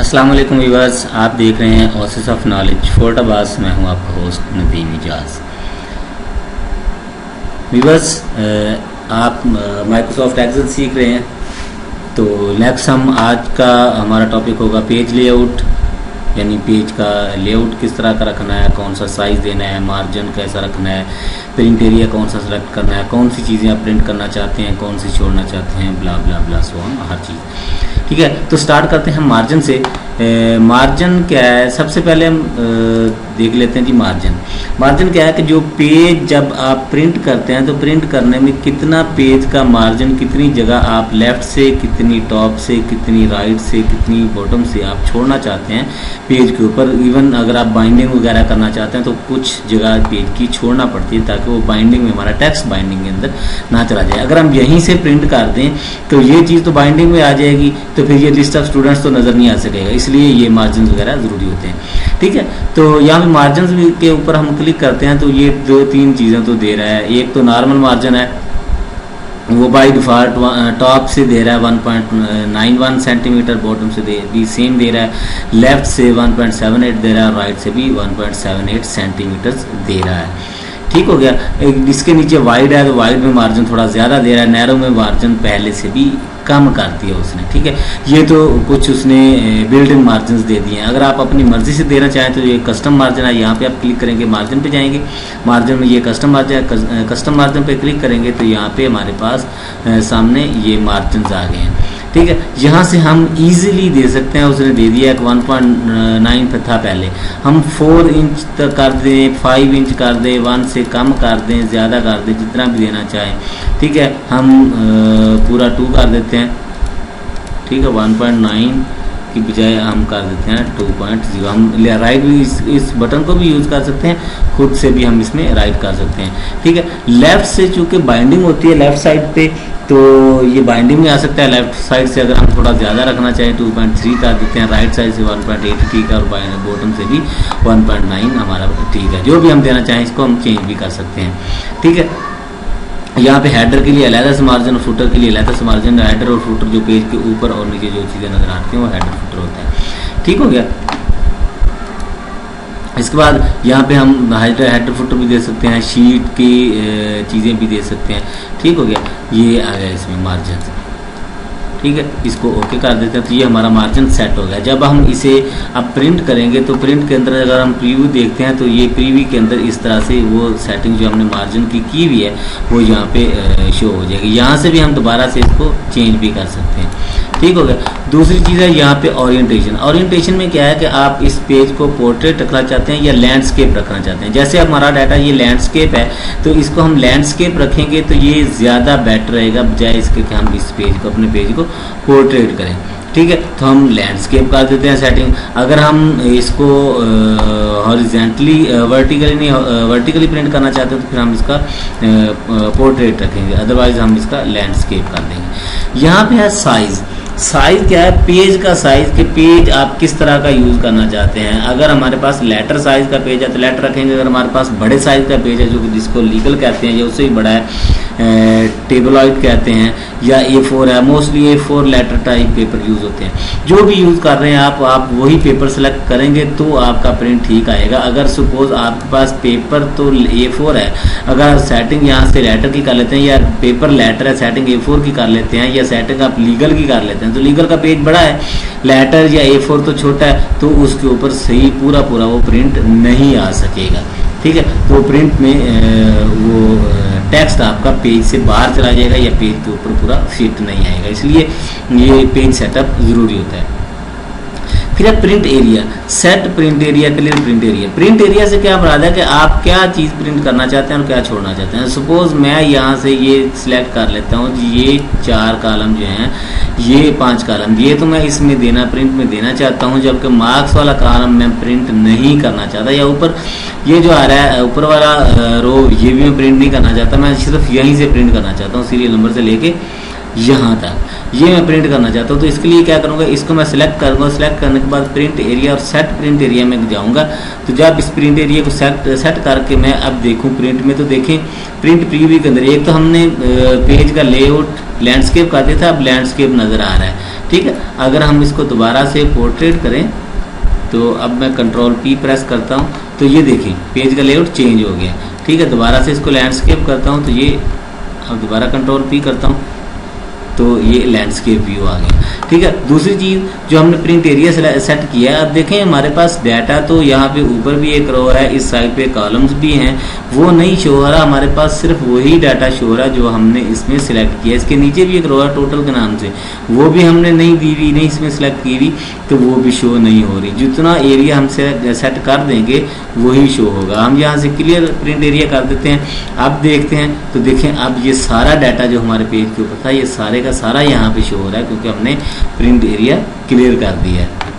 अस्सलाम वालेकुम व्यूअर्स, आप देख रहे हैं ओसिस ऑफ नॉलेज फोर्टाबास। मैं हूं आपका होस्ट नदीम इजाज। व्यूअर्स, आप माइक्रोसॉफ्ट एक्सेल सीख रहे हैं, तो नेक्स्ट आज का हमारा टॉपिक होगा पेज लेआउट, यानी पेज का लेआउट किस तरह का रखना है, कौन सा साइज़ देना है, मार्जिन कैसा रखना है, प्रिंट एरिया कौन सा सेलेक्ट करना है, कौन सी चीज़ें आप प्रिंट करना चाहते हैं, कौन सी छोड़ना चाहते हैं, ब्ला ब्ला ब्ला सो ऑन, हर चीज़। ठीक है, तो स्टार्ट करते हैं मार्जिन से। मार्जिन क्या है, सबसे पहले हम देख लेते हैं जी। मार्जिन क्या है कि जो पेज जब आप प्रिंट करते हैं तो प्रिंट करने में कितना पेज का मार्जिन, कितनी जगह आप लेफ़्ट से, कितनी टॉप से, कितनी राइट से, कितनी बॉटम से आप छोड़ना चाहते हैं पेज के ऊपर। इवन अगर आप बाइंडिंग वगैरह करना चाहते हैं तो कुछ जगह पेज की छोड़ना पड़ती है ताकि वो बाइंडिंग में, हमारा टेक्स्ट बाइंडिंग के अंदर ना चला जाए। अगर हम यहीं से प्रिंट कर दें तो ये चीज़ तो बाइंडिंग में आ जाएगी, तो फिर ये लिस्ट ऑफ स्टूडेंट्स तो नज़र नहीं आ सकेगा, इसलिए ये मार्जिन वगैरह ज़रूरी होते हैं। ठीक है, तो यहाँ पे मार्जिन के ऊपर हम क्लिक करते हैं तो ये दो तीन चीज़ें तो दे रहा है। एक तो नॉर्मल मार्जिन है, वो बाई डिफ़ॉल्ट टॉप से दे रहा है 1.91 सेंटीमीटर, बॉटम से भी सेम दे रहा है, लेफ़्ट से 1.78 दे रहा है, राइट से भी 1.78 सेंटीमीटर दे रहा है। ठीक हो गया। इसके नीचे वाइड है तो वाइड में मार्जिन थोड़ा ज़्यादा दे रहा है, नैरो में मार्जिन पहले से भी कम कर दिया उसने। ठीक है, ये तो कुछ उसने बिल्ट इन मार्जिन दे दिए हैं। अगर आप अपनी मर्जी से देना चाहें तो ये कस्टम मार्जिन है, यहाँ पे आप क्लिक करेंगे, मार्जिन पे जाएंगे, मार्जिन में ये कस्टम मार्जिन है, कस्टम मार्जिन पे क्लिक करेंगे तो यहाँ पे हमारे पास सामने ये मार्जिन आ गए हैं। ठीक है, यहाँ से हम इजीली दे सकते हैं। उसने दे दिया 1.9 पे था पहले, हम 4 इंच तक कर दें, 5 इंच कर दें, 1 से कम कर दें, ज़्यादा कर दें, जितना भी देना चाहें। ठीक है, हम पूरा 2 कर देते हैं। ठीक है, 1.9 की बजाय हम कर देते हैं 2.0। हम राइट भी इस बटन को भी यूज़ कर सकते हैं, खुद से भी हम इसमें राइट कर सकते हैं। ठीक है, लेफ़्ट से चूँकि बाइंडिंग होती है लेफ़्ट साइड पे, तो ये बाइंडिंग में आ सकता है। लेफ्ट साइड से अगर हम थोड़ा ज़्यादा रखना चाहें 2.3 कर देते हैं, राइट साइड से 1.8 ठीक है, और बॉटम से भी 1.9 हमारा ठीक है। जो भी हम देना चाहें इसको हम चेंज भी कर सकते हैं। ठीक है, यहाँ पे हेडर के लिए अलग से मार्जिन और फुटर के लिए अलग से मार्जिन। हेडर और फुटर जो पेज के ऊपर और नीचे जो चीज़ें नजर आती हैं वो हेडर फुटर होता है। ठीक हो गया। इसके बाद यहाँ पे हम हेडर फुटर भी दे सकते हैं, शीट की चीज़ें भी दे सकते हैं। ठीक हो गया, ये आ गया इसमें मार्जिन। ठीक है, इसको ओके कर देते हैं तो ये हमारा मार्जिन सेट हो गया। जब हम इसे अब प्रिंट करेंगे तो प्रिंट के अंदर अगर हम प्रीव्यू देखते हैं तो ये प्रीव्यू के अंदर इस तरह से वो सेटिंग जो हमने मार्जिन की हुई है वो यहाँ पे शो हो जाएगी। यहाँ से भी हम दोबारा से इसको चेंज भी कर सकते हैं। ठीक हो गया। दूसरी चीज़ है यहाँ पे ओरिएंटेशन। ओरिएंटेशन में क्या है कि आप इस पेज को पोर्ट्रेट रखना चाहते हैं या लैंडस्केप रखना चाहते हैं। जैसे हमारा डाटा ये लैंडस्केप है तो इसको हम लैंडस्केप रखेंगे तो ये ज़्यादा बेटर रहेगा बजाय इसके कि हम इस पेज को, अपने पेज को पोर्ट्रेट करें। ठीक है, तो हम लैंडस्केप कर देते हैं सेटिंग। अगर हम इसको हॉरिजेंटली वर्टिकली प्रिंट करना चाहते हैं तो फिर हम इसका पोर्ट्रेट रखेंगे, अदरवाइज हम इसका लैंडस्केप कर देंगे। यहाँ पे है साइज़। साइज़ क्या है, पेज का साइज़, कि पेज आप किस तरह का यूज़ करना चाहते हैं। अगर हमारे पास लेटर साइज़ का पेज है तो लेटर रखेंगे। अगर हमारे पास बड़े साइज़ का पेज है जो कि जिसको लीगल कहते हैं या उससे भी बड़ा है, टेबलॉइड कहते हैं, या A4 है, mostly A4 letter type paper use होते हैं। जो भी यूज़ कर रहे हैं आप वही पेपर सेलेक्ट करेंगे तो आपका प्रिंट ठीक आएगा। अगर सपोज आपके पास पेपर तो A4 है, अगर सेटिंग यहाँ से लेटर की कर लेते हैं या पेपर लेटर है सेटिंग A4 की कर लेते हैं, या सेटिंग आप लीगल की कर लेते हैं तो लीगल का पेज बड़ा है, लेटर या A4 तो छोटा है, तो उसके ऊपर सही पूरा वो प्रिंट नहीं आ सकेगा। ठीक है, तो प्रिंट में वो टेक्स्ट आपका पेज से बाहर चला जाएगा या पेज के ऊपर पूरा फिट नहीं आएगा, इसलिए ये पेज सेटअप ज़रूरी होता है। फिर है print area. Set print area, clear print area. Print area से क्या मुराद है कि आप क्या चीज़ प्रिंट करना चाहते हैं और क्या छोड़ना चाहते हैं। सपोज मैं यहाँ से ये सिलेक्ट कर लेता हूँ, ये 4 कॉलम जो हैं, ये 5 कॉलम, ये तो मैं इसमें देना, प्रिंट में देना चाहता हूँ, जबकि मार्क्स वाला कॉलम मैं प्रिंट नहीं करना चाहता, या ऊपर ये जो आ रहा है ऊपर वाला रो ये भी मैं प्रिंट नहीं करना चाहता, मैं सिर्फ यहीं से प्रिंट करना चाहता हूँ, सीरियल नंबर से लेके यहाँ तक ये मैं प्रिंट करना चाहता हूँ। तो इसके लिए क्या करूँगा, इसको मैं सिलेक्ट करूँगा, सिलेक्ट करने के बाद प्रिंट एरिया और सेट प्रिंट एरिया में जाऊँगा। तो जब इस प्रिंट एरिया को सेट करके मैं अब देखूँ प्रिंट में, तो देखें प्रिंट प्रीव्यू के अंदर एक तो हमने पेज का लेआउट लैंडस्केप कर दिया था, अब लैंडस्केप नज़र आ रहा है। ठीक है। अगर हम इसको दोबारा से पोर्ट्रेट करें तो अब मैं कंट्रोल P प्रेस करता हूँ तो ये देखिए पेज का लेआउट चेंज हो गया। ठीक है, दोबारा से इसको लैंडस्केप करता हूँ तो ये, अब दोबारा कंट्रोल P करता हूँ तो ये लैंडस्केप व्यू आ गया। ठीक है, दूसरी चीज़ जो हमने प्रिंट एरिया सेट किया है, अब देखें हमारे पास डाटा तो यहाँ पे ऊपर भी एक रो है, इस साइड पे कॉलम्स भी हैं, वो नहीं शो हो रहा हमारे पास, सिर्फ वही डाटा शो हो रहा है जो हमने इसमें सिलेक्ट किया। इसके नीचे भी एक रो है टोटल के नाम से, वो भी हमने नहीं दी हुई, नहीं इसमें सिलेक्ट की हुई, तो वो भी शो नहीं हो रही। जितना एरिया हम सेट कर देंगे वही शो होगा। हम यहाँ से क्लियर प्रिंट एरिया कर देते हैं। अब देखते हैं तो देखें अब ये सारा डाटा जो हमारे पेज के ऊपर था ये सारे का सारा यहाँ पे शो हो रहा है क्योंकि हमने प्रिंट एरिया क्लियर कर दिया है।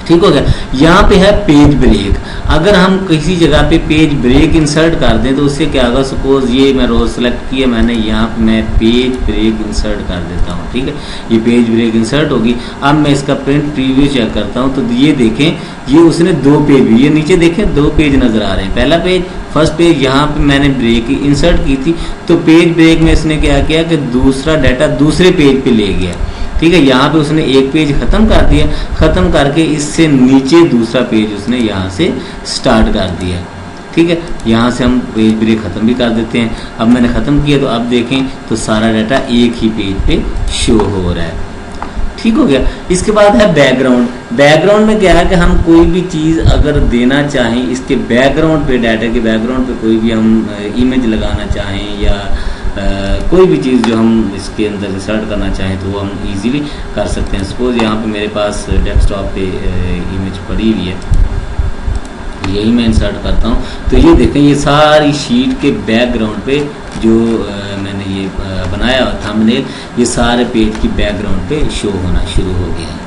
ठीक हो गया। यहाँ पे है पेज ब्रेक। अगर हम किसी जगह पे पेज ब्रेक इंसर्ट कर दें तो उससे क्या होगा, सपोज ये मैं रो सेलेक्ट किया मैंने, यहाँ पे मैं पेज ब्रेक इंसर्ट कर देता हूँ। ठीक है, ये पेज ब्रेक इंसर्ट होगी। अब मैं इसका प्रिंट प्रीव्यू चेक करता हूँ तो ये देखें ये उसने 2 पेज भी, ये नीचे देखें 2 पेज नजर आ रहे हैं। पहला पेज फर्स्ट पेज यहाँ पे मैंने ब्रेक इंसर्ट की थी तो पेज ब्रेक में इसने क्या किया कि दूसरा डाटा दूसरे पेज पे ले गया। ठीक है, यहाँ पे उसने एक पेज खत्म कर दिया, खत्म करके इससे नीचे दूसरा पेज उसने यहाँ से स्टार्ट कर दिया। ठीक है, यहाँ से हम पेज ब्रेक खत्म भी कर देते हैं। अब मैंने खत्म किया तो अब देखें तो सारा डाटा एक ही पेज पे शो हो रहा है। ठीक हो गया। इसके बाद है बैकग्राउंड। बैकग्राउंड में क्या है कि हम कोई भी चीज़ अगर देना चाहें, इसके बैकग्राउंड पे, डाटा के बैकग्राउंड पे कोई भी हम इमेज लगाना चाहें या कोई भी चीज़ जो हम इसके अंदर इंसर्ट करना चाहें तो वो हम इजीली कर सकते हैं। सपोज यहाँ पे मेरे पास डेस्कटॉप पे इमेज पड़ी हुई है, यही मैं इंसर्ट करता हूँ तो ये देखें ये सारी शीट के बैकग्राउंड पे जो मैंने ये बनाया हुआ थंबनेल, ये सारे पेज की बैकग्राउंड पे शो होना शुरू हो गया है।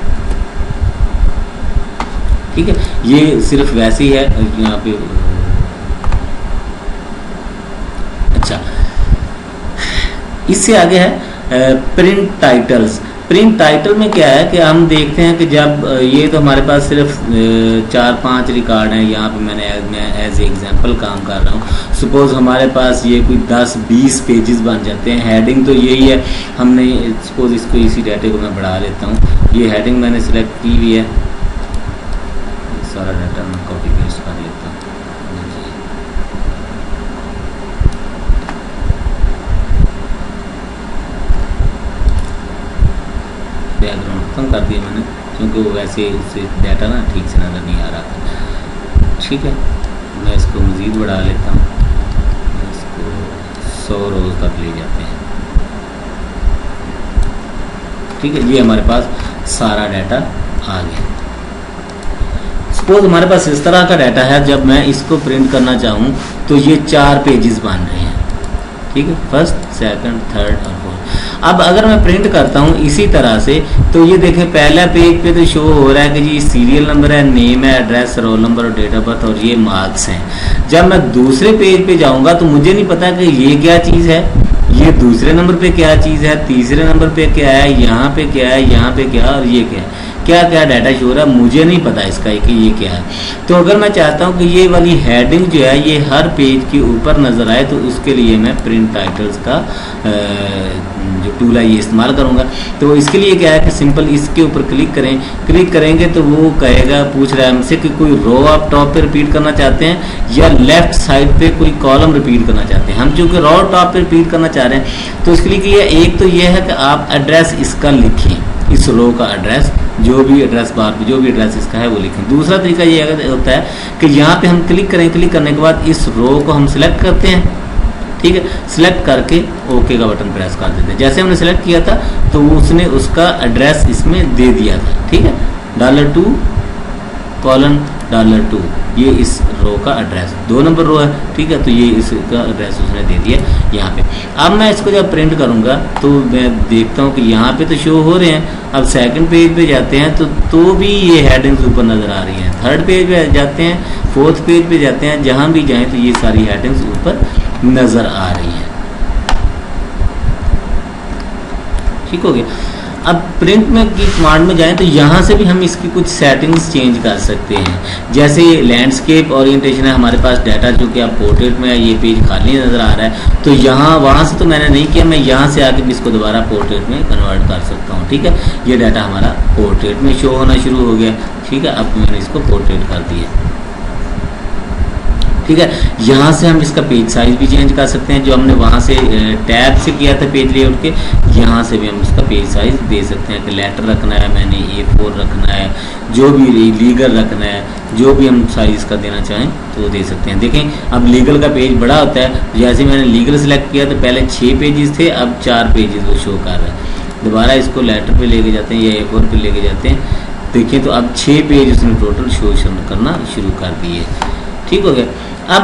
ठीक है, ये सिर्फ वैसे ही है यहाँ पे। अच्छा, इससे आगे है प्रिंट टाइटल्स। प्रिंट टाइटल में क्या है कि हम देखते हैं कि जब ये तो हमारे पास सिर्फ 4-5 रिकॉर्ड हैं, यहाँ पे मैं एज एग्जांपल काम कर रहा हूँ। सपोज हमारे पास ये कोई 10-20 पेजेस बन जाते हैं। हेडिंग तो यही है, हमने सपोज इसको इसी डाटे को मैं बढ़ा लेता हूँ, ये हेडिंग मैंने सिलेक्ट की हुई है, सारा डाटा मैं कॉपी पेस्ट कर लेता हूँ। बैकग्राउंड खत्म कर दिया मैंने क्योंकि वो वैसे उससे डाटा ना ठीक से नज़र नहीं आ रहा था। ठीक है, मैं इसको मज़ीद बढ़ा लेता हूँ, इसको 100 रोज तक ले जाते हैं। ठीक है, ये हमारे पास सारा डाटा आ गया। सपोज हमारे पास इस तरह का डाटा है, जब मैं इसको प्रिंट करना चाहूँ तो ये 4 पेजेस बन रहे हैं। ठीक है, फर्स्ट, सेकंड, थर्ड और फोर्थ। अब अगर मैं प्रिंट करता हूँ इसी तरह से तो ये देखें पहला पेज पे तो शो हो रहा है कि जी सीरियल नंबर है, नेम है, एड्रेस, रोल नंबर और डेट ऑफ बर्थ और ये मार्क्स हैं। जब मैं दूसरे पेज पे जाऊंगा तो मुझे नहीं पता कि ये क्या चीज़ है, ये दूसरे नंबर पे क्या चीज़ है, तीसरे नंबर पे क्या है, यहाँ पे क्या है, यहाँ पे क्या है और ये क्या है, क्या क्या डाटा शो रहा है मुझे नहीं पता इसका कि ये क्या है। तो अगर मैं चाहता हूँ कि ये वाली हेडिंग जो है ये हर पेज के ऊपर नज़र आए तो उसके लिए मैं प्रिंट टाइटल्स का जो टूल है ये इस्तेमाल करूँगा। तो इसके लिए क्या है कि सिंपल इसके ऊपर क्लिक करें, क्लिक करेंगे तो वो कहेगा, पूछ रहा है हमसे कि कोई रो आप टॉप पे रिपीट करना चाहते हैं या लेफ्ट साइड पे कोई कॉलम रिपीट करना चाहते हैं। हम चूँकि रो टॉप पे रिपीट करना चाह रहे हैं तो इसके लिए एक तो ये है कि आप एड्रेस इसका लिखें, इस रो का एड्रेस, जो भी एड्रेस बार पे जो भी एड्रेस इसका है वो लिखें। दूसरा तरीका ये होता है कि यहाँ पे हम क्लिक करें, क्लिक करने के बाद इस रो को हम सिलेक्ट करते हैं। ठीक है, सिलेक्ट करके ओके का बटन प्रेस कर देते हैं। जैसे हमने सिलेक्ट किया था तो उसने उसका एड्रेस इसमें दे दिया था। ठीक है, $2:2 ये इस रो का एड्रेस, 2 नंबर रो है। ठीक है, तो ये इसका एड्रेस उसने दे दिया यहाँ पे। अब मैं इसको जब प्रिंट करूँगा तो मैं देखता हूँ कि यहाँ पे तो शो हो रहे हैं। अब सेकंड पेज पे जाते हैं तो भी ये हेडिंग्स ऊपर नज़र आ रही हैं। थर्ड पेज पे जाते हैं, फोर्थ पेज पे जाते हैं, जहाँ भी जाएँ तो ये सारी हेडिंग्स ऊपर नज़र आ रही हैं। ठीक हो गया। अब प्रिंट में की कमांड में जाएं तो यहाँ से भी हम इसकी कुछ सेटिंग्स चेंज कर सकते हैं। जैसे लैंडस्केप ओरिएंटेशन है हमारे पास डाटा जो कि आप पोर्ट्रेट में है, ये पेज खाली नज़र आ रहा है, तो यहाँ वहाँ से तो मैंने नहीं किया, मैं यहाँ से आके भी इसको दोबारा पोर्ट्रेट में कन्वर्ट कर सकता हूँ। ठीक है, ये डाटा हमारा पोर्ट्रेट में शो होना शुरू हो गया। ठीक है, अब मैंने इसको पोर्ट्रेट कर दिया। ठीक है, यहाँ से हम इसका पेज साइज भी चेंज कर सकते हैं, जो हमने वहाँ से टैब से किया था पेज लेआउट के, यहाँ से भी हम इसका पेज साइज दे सकते हैं कि लेटर रखना है, मैंने A4 रखना है, जो भी लीगल रखना है, जो भी हम साइज का देना चाहें तो वो दे सकते हैं। देखें अब लीगल का पेज बड़ा होता है, जैसे मैंने लीगल सेलेक्ट किया तो पहले 6 पेजेस थे, अब 4 पेजेस वो शो कर रहा है। दोबारा इसको लेटर पे लेके जाते हैं या A4 पे लेके जाते हैं, देखिए तो अब 6 पेज उसने टोटल शो करना शुरू कर दिए। ठीक हो गया। अब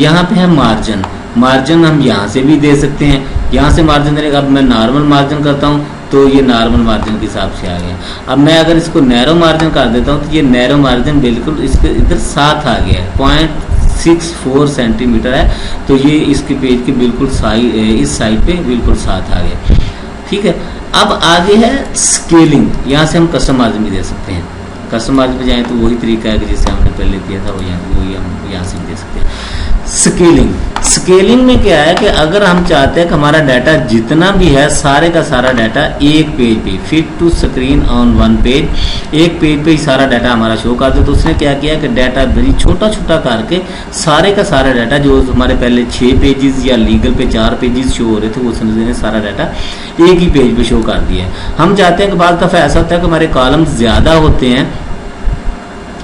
यहाँ पे है मार्जिन, मार्जिन हम यहाँ से भी दे सकते हैं, यहाँ से मार्जिन देने। अब मैं नॉर्मल मार्जिन करता हूँ तो ये नॉर्मल मार्जिन के हिसाब से आ गया। अब मैं अगर इसको नैरो मार्जिन कर देता हूँ तो ये नैरो मार्जिन बिल्कुल इसके इधर साथ आ गया है, 0.64 सेंटीमीटर है, तो ये इसके पेज के बिल्कुल इस साइड पे बिल्कुल साथ आ गया। ठीक है, अब आगे है स्केलिंग, यहाँ से हम कस्टम मार्जिन भी दे सकते हैं। कस्टम मार्जिन पे जाएं तो वही तरीका है कि जिससे हमने पहले दिया था, वही हम यहाँ से दे सकते हैं। स्केलिंग, स्केलिंग में क्या है कि अगर हम चाहते हैं कि हमारा डाटा जितना भी है सारे का सारा डाटा एक पेज पे fit to screen on one page, एक पेज पे ही सारा डाटा हमारा शो कर दे, तो उसने क्या किया कि डाटा वेरी छोटा छोटा करके सारे का सारा डाटा जो हमारे पहले 6 पेजेस या लीगल पे 4 पेजेस शो हो रहे थे, वो उसने सारा डाटा एक ही पेज पे शो कर दिया है। हम चाहते हैं कि बाद दफ़ा ऐसा होता है कि हमारे कॉलम्स ज़्यादा होते हैं,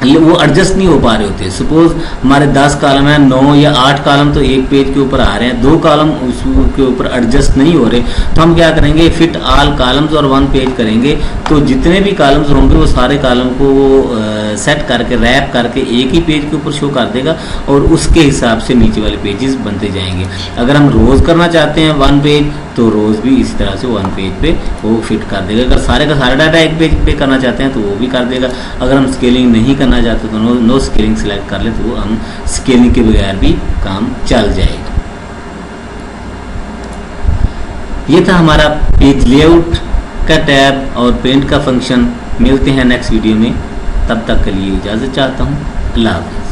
वो एडजस्ट नहीं हो पा रहे होते। सपोज हमारे 10 कॉलम है, 9 या 8 कॉलम तो एक पेज के ऊपर आ रहे हैं, 2 कॉलम उसके ऊपर एडजस्ट नहीं हो रहे, तो हम क्या करेंगे, फिट ऑल कॉलम्स और वन पेज करेंगे, तो जितने भी कॉलम्स होंगे वो सारे कॉलम को सेट करके रैप करके एक ही पेज के ऊपर शो कर देगा और उसके हिसाब से नीचे वाले पेजेस बनते जाएंगे। अगर हम रोज करना चाहते हैं वन पेज, तो रोज भी इसी तरह से वन पेज पे वो फिट कर देगा। अगर सारे का सारा डाटा एक पेज पे करना चाहते हैं तो वो भी कर देगा। अगर हम स्केलिंग नहीं करना चाहते तो नो स्केलिंग सिलेक्ट कर ले, तो वो हम स्केलिंग के बगैर भी काम चल जाएगा। ये था हमारा पेज लेआउट का टैब और प्रिंट का फंक्शन। मिलते हैं नेक्स्ट वीडियो में, तब तक के लिए इजाज़त चाहता हूँ। अल्लाह हाफ़िज़।